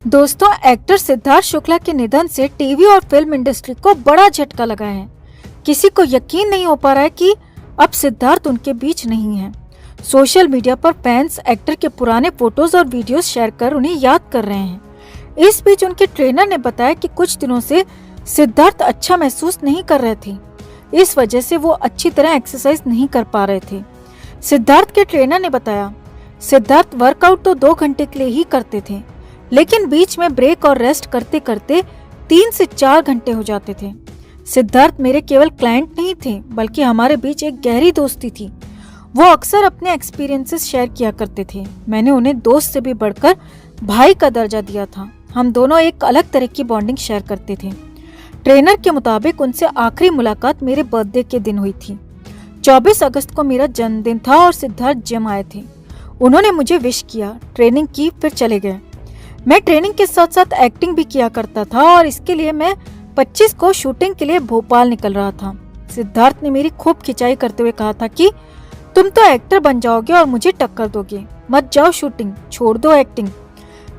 दोस्तों, एक्टर सिद्धार्थ शुक्ला के निधन से टीवी और फिल्म इंडस्ट्री को बड़ा झटका लगा है। किसी को यकीन नहीं हो पा रहा है कि अब सिद्धार्थ उनके बीच नहीं है। सोशल मीडिया पर फैंस एक्टर के पुराने फोटोज और वीडियोस शेयर कर उन्हें याद कर रहे हैं। इस बीच उनके ट्रेनर ने बताया कि कुछ दिनों से सिद्धार्थ अच्छा महसूस नहीं कर रहे थे। इस वजह से वो अच्छी तरह एक्सरसाइज नहीं कर पा रहे थे। सिद्धार्थ के ट्रेनर ने बताया, सिद्धार्थ वर्कआउट तो 2 घंटे के लिए ही करते थे, लेकिन बीच में ब्रेक और रेस्ट करते करते 3 से 4 घंटे हो जाते थे। सिद्धार्थ मेरे केवल क्लाइंट नहीं थे, बल्कि हमारे बीच एक गहरी दोस्ती थी। वो अक्सर अपने एक्सपीरियंसेस शेयर किया करते थे। मैंने उन्हें दोस्त से भी बढ़कर भाई का दर्जा दिया था। हम दोनों एक अलग तरह की बॉन्डिंग शेयर करते थे। ट्रेनर के मुताबिक उनसे आखिरी मुलाकात मेरे बर्थडे के दिन हुई थी। 24 अगस्त को मेरा जन्मदिन था और सिद्धार्थ जिम आए थे। उन्होंने मुझे विश किया, ट्रेनिंग की, फिर चले गए। मैं ट्रेनिंग के साथ साथ एक्टिंग भी किया करता था और इसके लिए मैं 25 को शूटिंग के लिए भोपाल निकल रहा था। सिद्धार्थ ने मेरी खूब खिंचाई करते हुए कहा था कि तुम तो एक्टर बन जाओगे और मुझे टक्कर दोगे, मत जाओ शूटिंग, छोड़ दो एक्टिंग।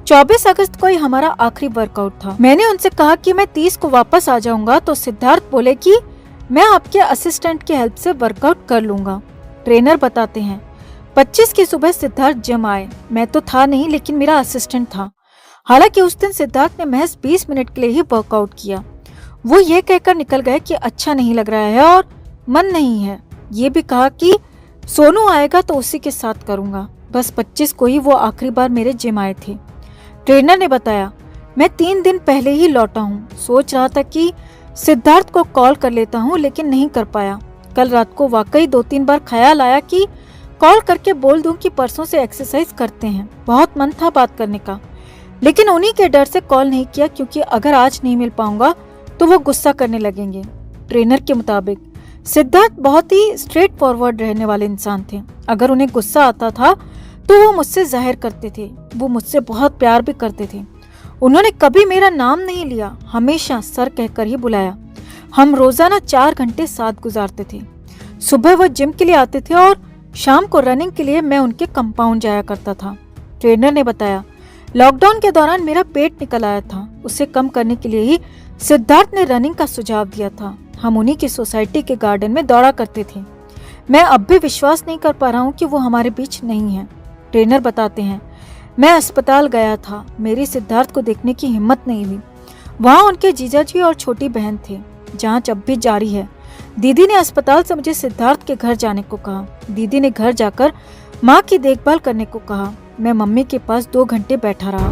24 अगस्त को ही हमारा आखिरी वर्कआउट था। मैंने उनसे कहा कि मैं 30 को वापस आ जाऊंगा, तो सिद्धार्थ बोले कि मैं आपके असिस्टेंट की हेल्प से वर्कआउट कर लूंगा। ट्रेनर बताते हैं, 25 की सुबह सिद्धार्थ जिम आए। मैं तो था नहीं, लेकिन मेरा असिस्टेंट था। हालांकि उस दिन सिद्धार्थ ने महज 20 मिनट के लिए ही वर्कआउट किया। वो ये कहकर निकल गए कि अच्छा नहीं लग रहा है और मन नहीं है। ये भी कहा कि सोनू आएगा तो उसी के साथ करूंगा। बस 25 को ही वो आखिरी बार मेरे जिम आए थे। ट्रेनर ने बताया, मैं 3 दिन पहले ही लौटा हूँ। सोच रहा था कि सिद्धार्थ को कॉल कर लेता हूँ, लेकिन नहीं कर पाया। कल रात को वाकई 2-3 बार ख्याल आया कि कॉल करके बोल दूं कि परसों से एक्सरसाइज करते हैं। बहुत मन था बात करने का, लेकिन उन्हीं के डर से कॉल नहीं किया, क्योंकि अगर आज नहीं मिल पाऊंगा तो वो गुस्सा करने लगेंगे। ट्रेनर के मुताबिक सिद्धार्थ बहुत ही स्ट्रेट फॉरवर्ड रहने वाले इंसान थे। अगर उन्हें गुस्सा आता था तो वो मुझसे जाहिर करते थे। वो मुझसे बहुत प्यार भी करते थे। उन्होंने कभी मेरा नाम नहीं लिया, हमेशा सर कहकर ही बुलाया। हम रोजाना 4 घंटे साथ गुजारते थे। सुबह वो जिम के लिए आते थे और शाम को रनिंग के लिए मैं उनके कंपाउंड जाया करता था। ट्रेनर ने बताया, लॉकडाउन के दौरान मेरा पेट निकल आया था। उसे कम करने के लिए ही सिद्धार्थ ने रनिंग का सुझाव दिया था। हम उन्हीं की सोसाइटी के गार्डन में दौड़ा करते थे। मैं अब भी विश्वास नहीं कर पा रहा हूँ कि वो हमारे बीच नहीं है। ट्रेनर बताते हैं, मैं अस्पताल गया था। मेरी सिद्धार्थ को देखने की हिम्मत नहीं हुई। वहाँ उनके जीजाजी और छोटी बहन थे। जांच अब भी जारी है। दीदी ने अस्पताल से मुझे सिद्धार्थ के घर जाने को कहा। दीदी ने घर जाकर माँ की देखभाल करने को कहा। मैं मम्मी के पास 2 घंटे बैठा रहा।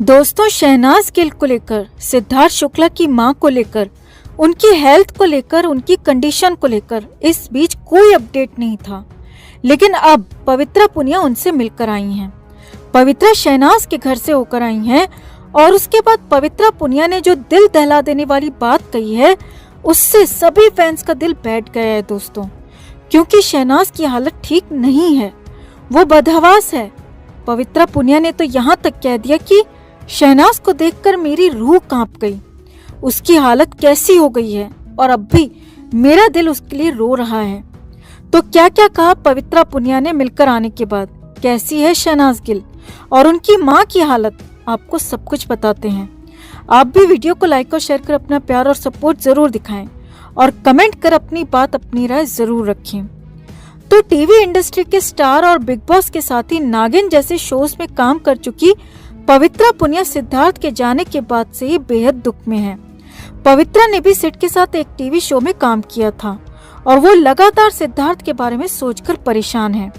दोस्तों, शहनाज गिल को लेकर, सिद्धार्थ शुक्ला की मां को लेकर, उनकी हेल्थ को लेकर, उनकी कंडीशन को लेकर इस बीच कोई अपडेट नहीं था। लेकिन अब पवित्रा पुनिया उनसे मिलकर आई हैं। पवित्रा शहनाज के घर से होकर आई हैं और उसके बाद पवित्रा पुनिया ने जो दिल दहला देने वाली बात कही है, उससे सभी फैंस का दिल बैठ गया है दोस्तों। क्योंकि शहनाज की हालत ठीक नहीं है, वो बदहवास है। पवित्रा पुनिया ने तो यहाँ तक कह दिया कि शहनाज को देखकर मेरी रूह कांप गई। उसकी हालत कैसी हो गई है और अब भी मेरा दिल उसके लिए रो रहा है। तो क्या क्या कहा पवित्रा पुनिया ने मिलकर आने के बाद, कैसी है शहनाज गिल और उनकी माँ की हालत, आपको सब कुछ बताते हैं। आप भी वीडियो को लाइक और शेयर कर अपना प्यार और सपोर्ट जरूर दिखाएं और कमेंट कर अपनी बात, अपनी राय जरूर रखें। तो टीवी इंडस्ट्री के स्टार और बिग बॉस के साथ ही नागिन जैसे शोज में काम कर चुकी पवित्रा पुनिया सिद्धार्थ के जाने के बाद से ही बेहद दुख में है। पवित्रा ने भी सिड के साथ एक टीवी शो में काम किया था और वो लगातार सिद्धार्थ के बारे में सोचकर परेशान है।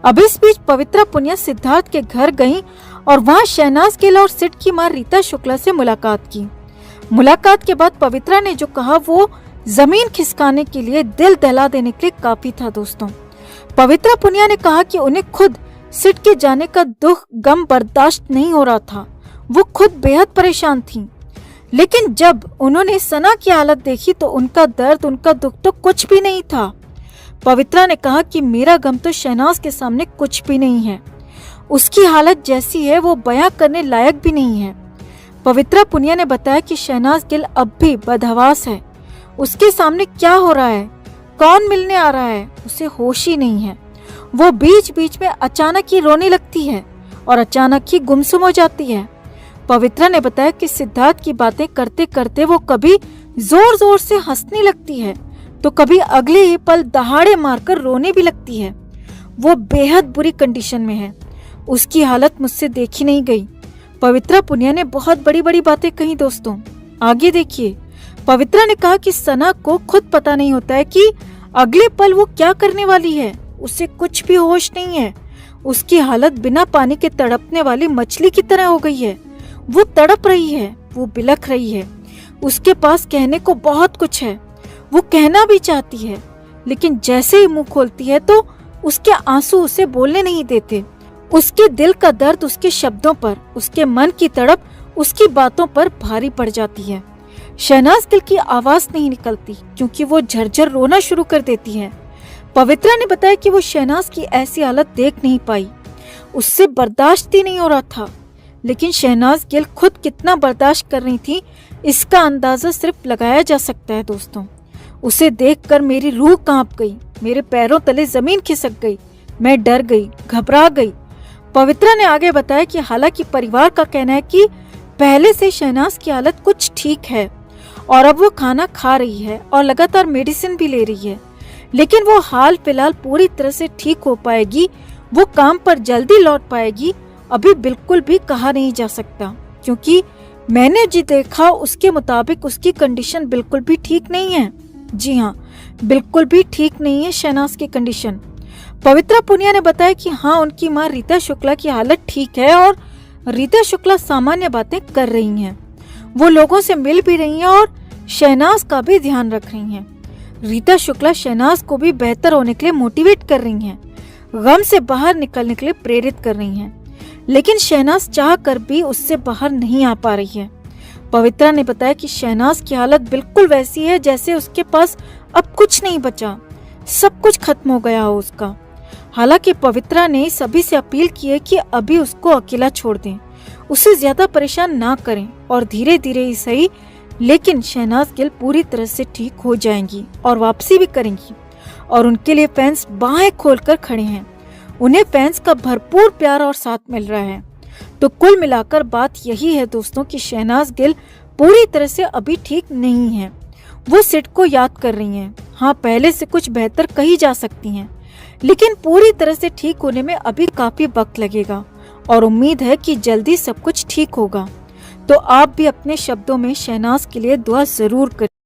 अब इस बीच पवित्रा पुनिया सिद्धार्थ के घर गईं और वहां शहनाज गिल और सिड की मां रीता शुक्ला से मुलाकात की। मुलाकात के बाद पवित्रा ने जो कहा वो जमीन खिसकाने के लिए, दिल दहला देने के लिए काफी था दोस्तों। पवित्रा पुनिया ने कहा कि उन्हें खुद सिड के जाने का दुख, गम बर्दाश्त नहीं हो रहा था। वो खुद बेहद परेशान थीं। लेकिन जब उन्होंने सना की हालत देखी तो उनका दर्द, उनका दुख तो कुछ भी नहीं था। पवित्रा ने कहा कि मेरा गम तो शहनाज के सामने कुछ भी नहीं है। उसकी हालत जैसी है वो बयां करने लायक भी नहीं है। पवित्रा पुनिया ने बताया कि शहनाज गिल अब भी बदहवास है। उसके सामने क्या हो रहा है कौन मिलने आ रहा है, उसे होश ही नहीं है। वो बीच बीच में अचानक ही रोने लगती है और अचानक ही गुमसुम हो जाती है। पवित्रा ने बताया कि सिद्धार्थ की बातें करते करते वो कभी जोर जोर से हंसने लगती है तो कभी अगले ही पल दहाड़े मारकर रोने भी लगती है। वो बेहद बुरी कंडीशन में है। उसकी हालत मुझसे देखी नहीं गई। पवित्रा पुनिया ने बहुत बड़ी बड़ी बातें कही दोस्तों। आगे देखिए, पवित्रा ने कहा कि सना को खुद पता नहीं होता है कि अगले पल वो क्या करने वाली है। उसे कुछ भी होश नहीं है। उसकी हालत बिना पानी के तड़पने वाली मछली की तरह हो गई है। वो तड़प रही है, वो बिलख रही है। उसके पास कहने को बहुत कुछ है, वो कहना भी चाहती है, लेकिन जैसे ही मुंह खोलती है तो उसके आंसू उसे बोलने नहीं देते। उसके दिल का दर्द उसके शब्दों पर, उसके मन की तड़प उसकी बातों पर भारी पड़ जाती है। शहनाज गिल की आवाज नहीं निकलती क्योंकि वो झरझर रोना शुरू कर देती है। पवित्रा ने बताया कि वो शहनाज की ऐसी हालत देख नहीं पाई, उससे बर्दाश्त ही नहीं हो रहा था। लेकिन शहनाज गिल खुद कितना बर्दाश्त कर रही थी, इसका अंदाजा सिर्फ लगाया जा सकता है दोस्तों। उसे देखकर मेरी रूह कांप गई, मेरे पैरों तले जमीन खिसक गई, मैं डर गई, घबरा गई। पवित्रा ने आगे बताया कि हालांकि परिवार का कहना है कि पहले से शहनाज की हालत कुछ ठीक है और अब वो खाना खा रही है और लगातार मेडिसिन भी ले रही है, लेकिन वो हाल फिलहाल पूरी तरह से ठीक हो पाएगी, वो काम पर जल्दी लौट पाएगी, अभी बिल्कुल भी कहा नहीं जा सकता। क्योंकि मैंने जी देखा उसके मुताबिक उसकी कंडीशन बिल्कुल भी ठीक नहीं है। जी हाँ, बिल्कुल भी ठीक नहीं है शहनाज की कंडीशन। पवित्रा पुनिया ने बताया कि हाँ, उनकी माँ रीता शुक्ला की हालत ठीक है और रीता शुक्ला सामान्य बातें कर रही हैं। वो लोगों से मिल भी रही हैं और शहनाज का भी ध्यान रख रही हैं। रीता शुक्ला शहनाज को भी बेहतर होने के लिए मोटिवेट कर रही हैं, गम से बाहर निकलने के लिए प्रेरित कर रही हैं, लेकिन शहनाज चाह कर भी उससे बाहर नहीं आ पा रही है। पवित्रा ने बताया कि शहनाज की हालत बिल्कुल वैसी है जैसे उसके पास अब कुछ नहीं बचा, सब कुछ खत्म हो गया हो उसका। हालांकि पवित्रा ने सभी से अपील की है कि अभी उसको अकेला छोड़ दें, उसे ज्यादा परेशान ना करें और धीरे धीरे ही सही, लेकिन शहनाज गिल पूरी तरह से ठीक हो जाएंगी और वापसी भी करेंगी और उनके लिए फैंस बाहें खोलकर खड़े हैं। उन्हें फैंस का भरपूर प्यार और साथ मिल रहा है। तो कुल मिलाकर बात यही है दोस्तों कि शहनाज गिल पूरी तरह से अभी ठीक नहीं है। वो सिड को याद कर रही हैं। हाँ, पहले से कुछ बेहतर कही जा सकती हैं, लेकिन पूरी तरह से ठीक होने में अभी काफी वक्त लगेगा और उम्मीद है कि जल्दी सब कुछ ठीक होगा। तो आप भी अपने शब्दों में शहनाज के लिए दुआ जरूर करें।